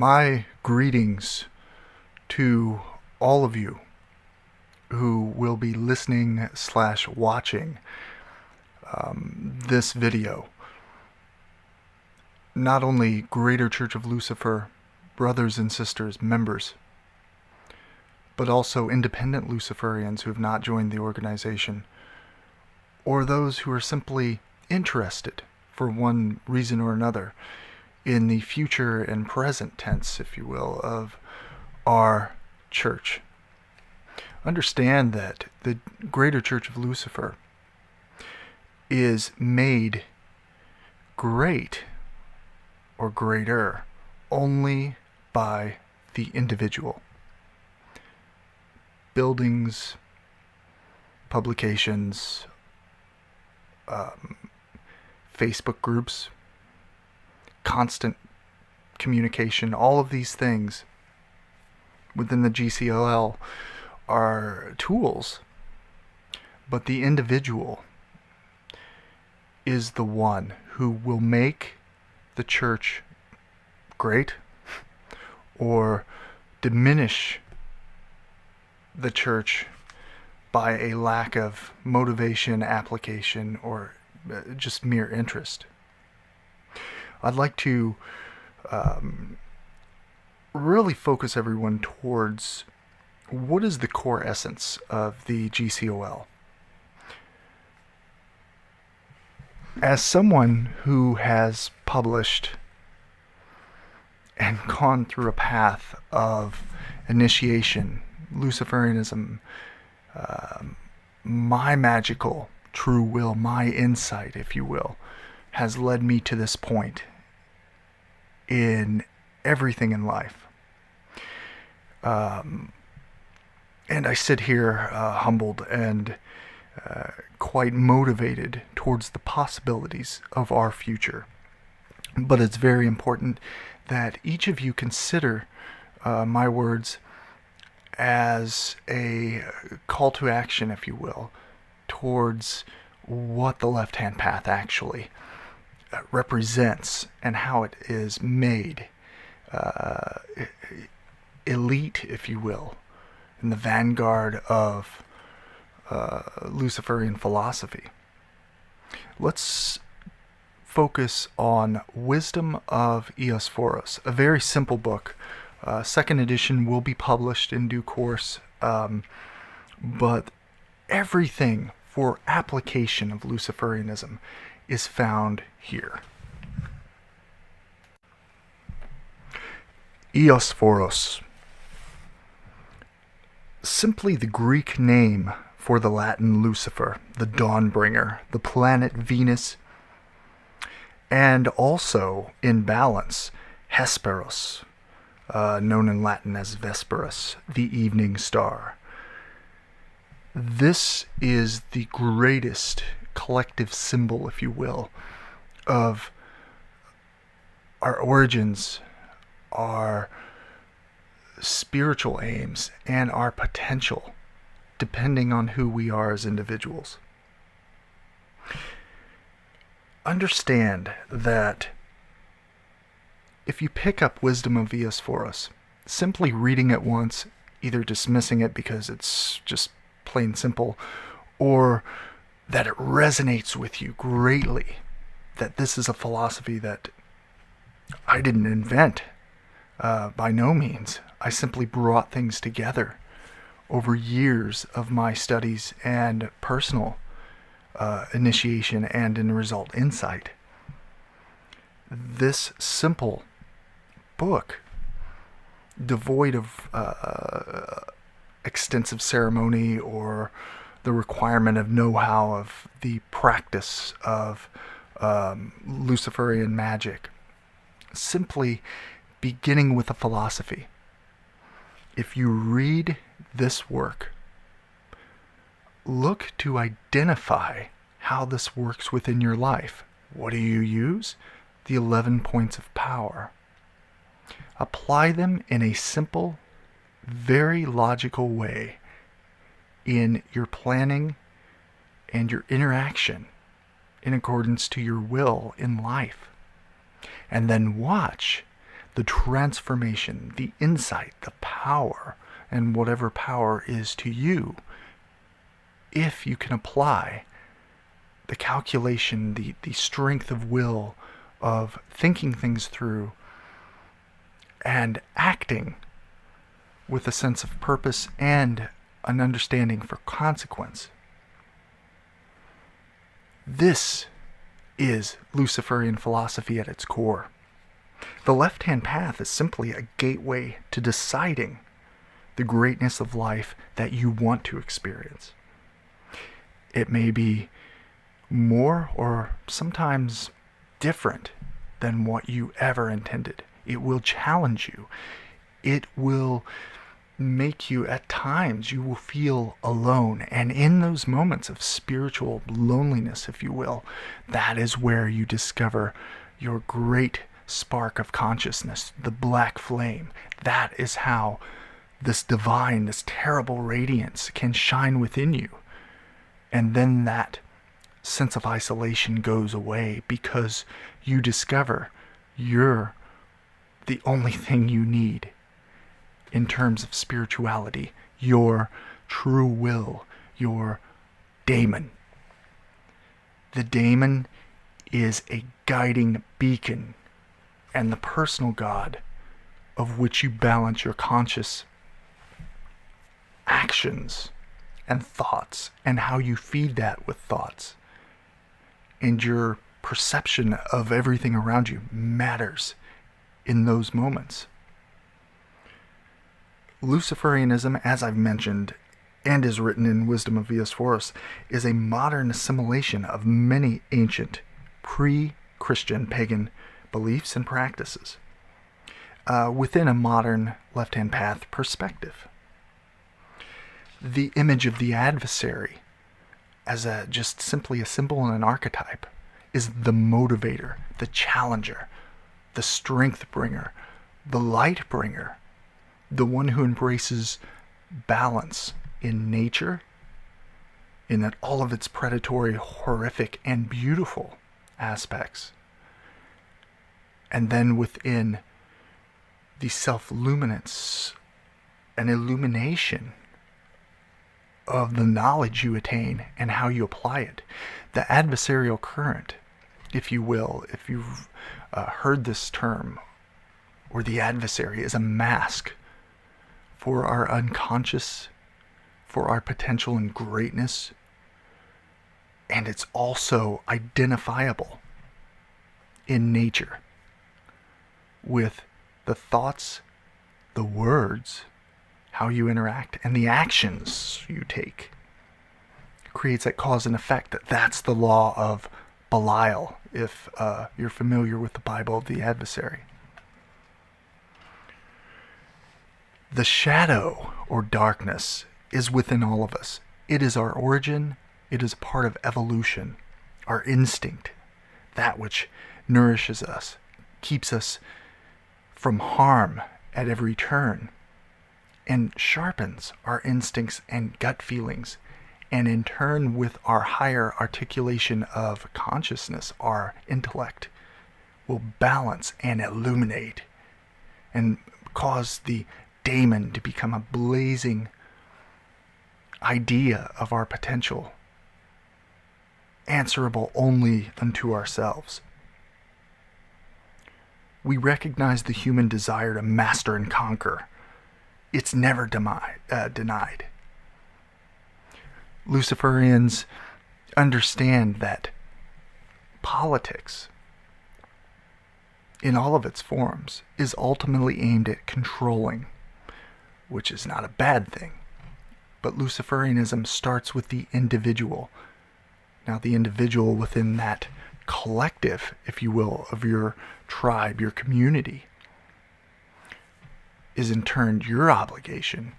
My greetings to all of you who will be listening/watching this video. Not only Greater Church of Lucifer, brothers and sisters, members, but also independent Luciferians who have not joined the organization, or those who are simply interested for one reason or another in the future and present tense, if you will, of our church. Understand that the Greater Church of Lucifer is made great or greater only by the individual. Buildings, publications, Facebook groups, constant communication, all of these things within the GCOL are tools, but the individual is the one who will make the church great or diminish the church by a lack of motivation, application, or just mere interest. I'd like to really focus everyone towards what is the core essence of the GCOL. As someone who has published and gone through a path of initiation, Luciferianism, my magical true will, my insight, if you will, has led me to this point in everything in life. And I sit here humbled and quite motivated towards the possibilities of our future. But it's very important that each of you consider my words as a call to action, if you will, towards what the left-hand path actually represents and how it is made elite, if you will, in the vanguard of Luciferian philosophy. Let's focus on Wisdom of Esoteric, a very simple book. Second edition will be published in due course, but everything for application of Luciferianism is found here. Esoteric, simply the Greek name for the Latin Lucifer, the Dawnbringer, the planet Venus, and also in balance Hesperos, known in Latin as Vesperus, the evening star. This is the greatest collective symbol, if you will, of our origins, our spiritual aims, and our potential, depending on who we are as individuals. Understand that if you pick up Wisdom of Esoteric, simply reading it once, either dismissing it because it's just plain simple, or that it resonates with you greatly, that this is a philosophy that I didn't invent, by no means. I simply brought things together over years of my studies and personal initiation and, in result, insight. This simple book, devoid of extensive ceremony or the requirement of know-how of the practice of Luciferian magic, simply beginning with a philosophy. If you read this work, look to identify how this works within your life. What do you use? The 11 points of power. Apply them in a simple, very logical way in your planning and your interaction in accordance to your will in life. And then watch the the transformation, the insight, the power, and whatever power is to you, if you can apply the calculation, the strength of will, of thinking things through, and acting with a sense of purpose and an understanding for consequence. This is Luciferian philosophy at its core. The left-hand path is simply a gateway to deciding the greatness of life that you want to experience. It may be more or sometimes different than what you ever intended. It will challenge you. It will make you, at times, you will feel alone. And in those moments of spiritual loneliness, if you will, that is where you discover your great spark of consciousness, the black flame. That is how this divine, this terrible radiance can shine within you. And then that sense of isolation goes away because you discover you're the only thing you need in terms of spirituality, your true will, your daemon. The daemon is a guiding beacon and the personal God of which you balance your conscious actions and thoughts, and how you feed that with thoughts. And your perception of everything around you matters in those moments. Luciferianism, as I've mentioned, and is written in Wisdom of Esoteric, is a modern assimilation of many ancient pre-Christian pagan beliefs and practices within a modern left-hand path perspective. The image of the adversary as just simply a symbol and an archetype is the motivator, the challenger, the strength bringer, the light bringer, the one who embraces balance in nature, in that all of its predatory, horrific, and beautiful aspects. And then within the self-luminance and illumination of the knowledge you attain and how you apply it. The adversarial current, if you will, if you've heard this term, or the adversary, is a mask for our unconscious, for our potential and greatness, and it's also identifiable in nature with the thoughts, the words, how you interact, and the actions you take. It creates that cause and effect. That's the law of Belial, if you're familiar with the Bible of the adversary. The shadow, or darkness, is within all of us. It is our origin. It is part of evolution, our instinct, that which nourishes us, keeps us from harm at every turn, and sharpens our instincts and gut feelings, and in turn with our higher articulation of consciousness, our intellect will balance and illuminate and cause the daemon to become a blazing idea of our potential, answerable only unto ourselves. We recognize the human desire to master and conquer. It's never denied. Luciferians understand that politics, in all of its forms, is ultimately aimed at controlling, which is not a bad thing. But Luciferianism starts with the individual. Now, the individual within that collective, if you will, of your tribe, your community, is in turn your obligation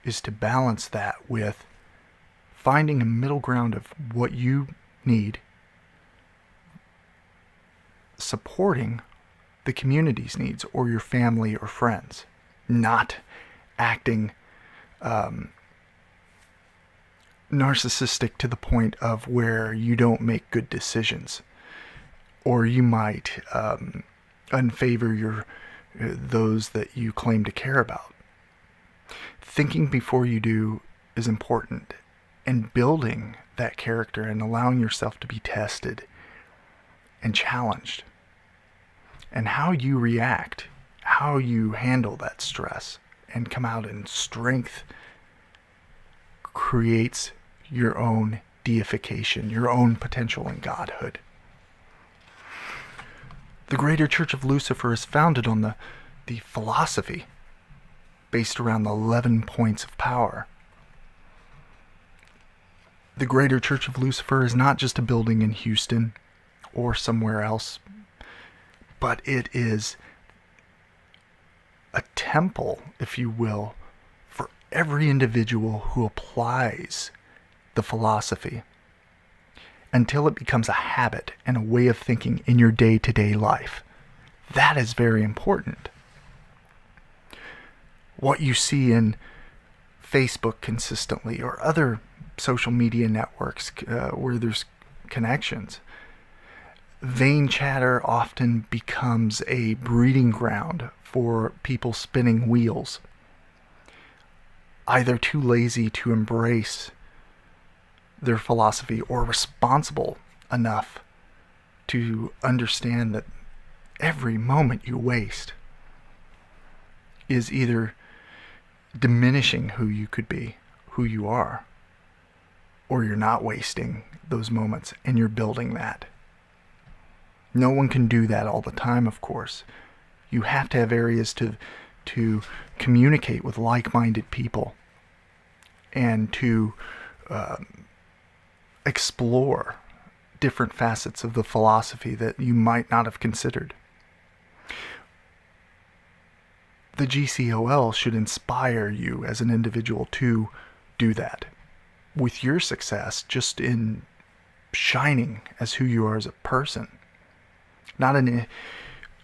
is to balance that with finding a middle ground of what you need, supporting the community's needs or your family or friends, not acting narcissistic to the point of where you don't make good decisions, or you might unfavor those that you claim to care about. Thinking before you do is important, and building that character and allowing yourself to be tested and challenged. And how you react, how you handle that stress and come out in strength creates your own deification, your own potential in godhood. The Greater Church of Lucifer is founded on the philosophy based around the 11 points of power. The Greater Church of Lucifer is not just a building in Houston or somewhere else, but it is a temple, if you will, for every individual who applies the philosophy until it becomes a habit and a way of thinking in your day-to-day life. That is very important. What you see in Facebook consistently or other social media networks where there's connections, vain chatter often becomes a breeding ground for people spinning wheels, either too lazy to embrace their philosophy or responsible enough to understand that every moment you waste is either diminishing who you could be, who you are, or you're not wasting those moments and you're building that. No one can do that all the time, of course. You have to have areas to communicate with like-minded people and to explore different facets of the philosophy that you might not have considered. The GCOL should inspire you as an individual to do that with your success, just in shining as who you are as a person. Not in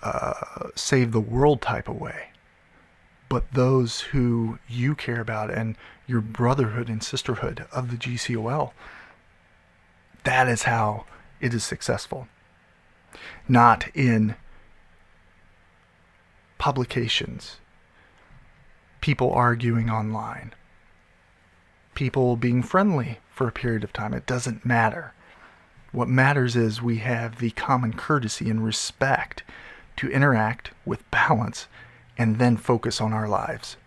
a save the world type of way, but those who you care about and your brotherhood and sisterhood of the GCOL. That is how it is successful. Not in publications, people arguing online, people being friendly for a period of time. It doesn't matter. What matters is we have the common courtesy and respect to interact with balance and then focus on our lives.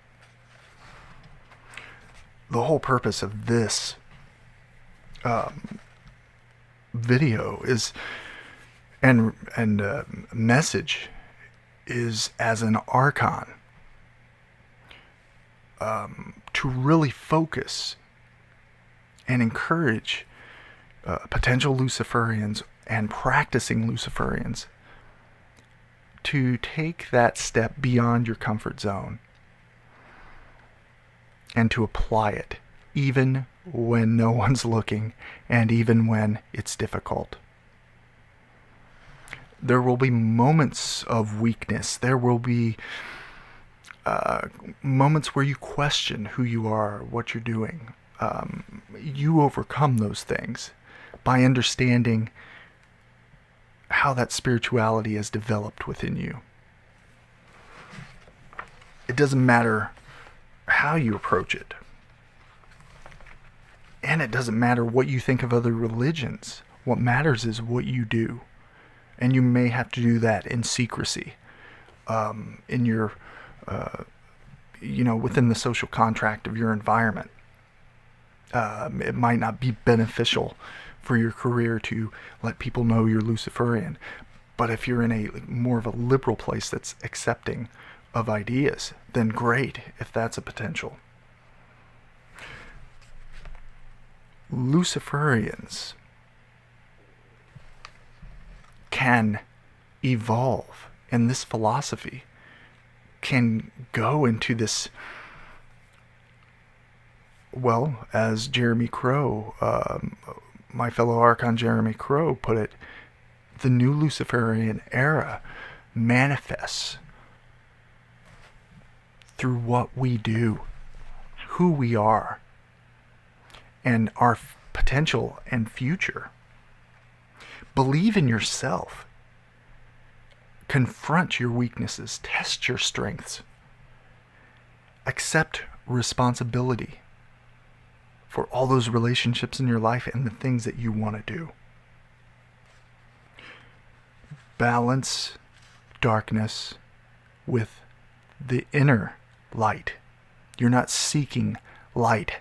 The whole purpose of this video is and message is as an archon to really focus and encourage potential Luciferians and practicing Luciferians to take that step beyond your comfort zone and to apply it, even when no one's looking and even when it's difficult. There will be moments of weakness. There will be moments where you question who you are, what you're doing. You overcome those things by understanding how that spirituality has developed within you. It doesn't matter how you approach it. And it doesn't matter what you think of other religions. What matters is what you do. And you may have to do that in secrecy, in your, within the social contract of your environment. It might not be beneficial for your career to let people know you're Luciferian. But if you're in a more of a liberal place that's accepting of ideas, then great, if that's a potential. Luciferians can evolve, and this philosophy can go into this, well, as Jeremy Crow, my fellow Archon Jeremy Crow put it, the new Luciferian era manifests through what we do, who we are, and our potential and future. Believe in yourself. Confront your weaknesses. Test your strengths. Accept responsibility for all those relationships in your life and the things that you want to do. Balance darkness with the inner light. You're not seeking light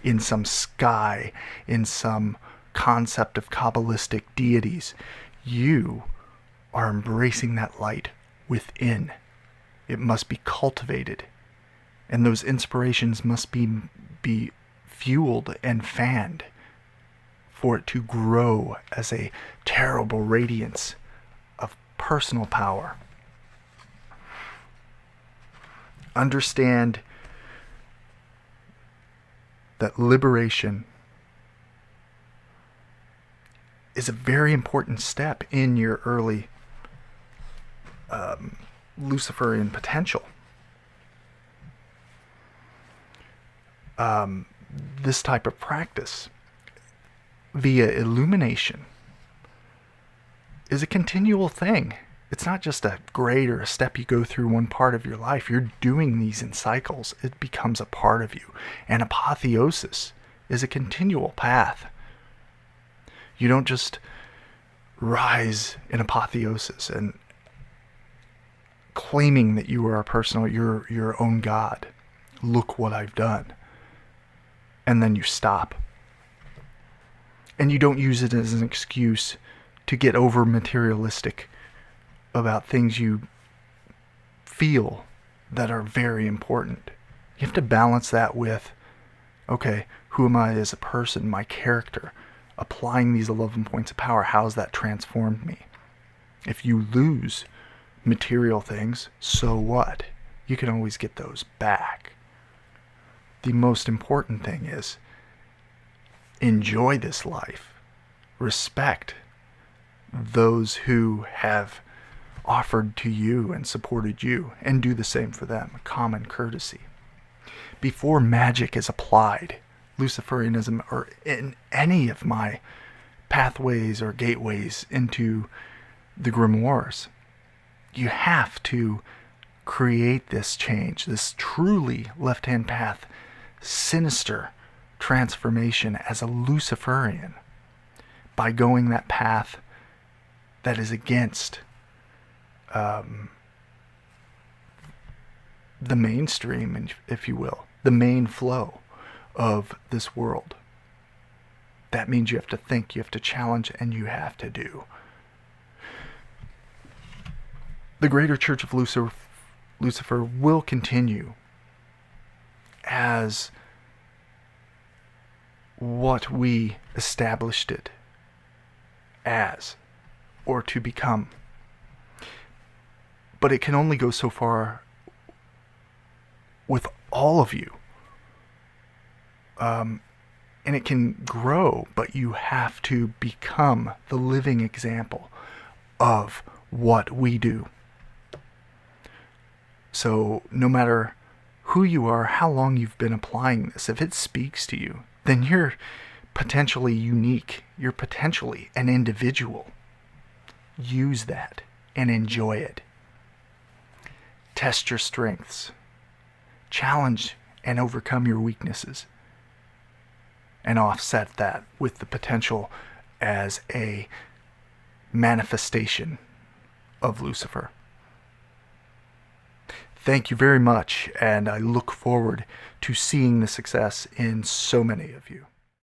in some sky, in some concept of Kabbalistic deities. You are embracing that light within. It must be cultivated. And those inspirations must be fueled and fanned for it to grow as a terrible radiance of personal power. Understand that liberation is a very important step in your early Luciferian potential. This type of practice via illumination is a continual thing. It's not just a grade or a step you go through one part of your life. You're doing these in cycles. It becomes a part of you. And apotheosis is a continual path. You don't just rise in apotheosis and claiming that you are a personal, you're your own God. Look what I've done. And then you stop. And you don't use it as an excuse to get over materialistic about things you feel that are very important. You have to balance that with, okay, who am I as a person, my character, applying these 11 points of power, how has that transformed me? If you lose material things, so what? You can always get those back. The most important thing is enjoy this life. Respect those who have offered to you and supported you, and do the same for them. Common courtesy. Before magic is applied, Luciferianism, or in any of my pathways or gateways into the grimoires, you have to create this change, this truly left-hand path, sinister transformation as a Luciferian, by going that path that is against the mainstream, if you will, the main flow of this world. That means you have to think, you have to challenge, and you have to do. The Greater Church of Lucifer will continue as what we established it as, or to become. But it can only go so far with all of you. And it can grow, but you have to become the living example of what we do. So no matter who you are, how long you've been applying this, if it speaks to you, then you're potentially unique. You're potentially an individual. Use that and enjoy it. Test your strengths. Challenge and overcome your weaknesses. And offset that with the potential as a manifestation of Lucifer. Thank you very much, and I look forward to seeing the success in so many of you.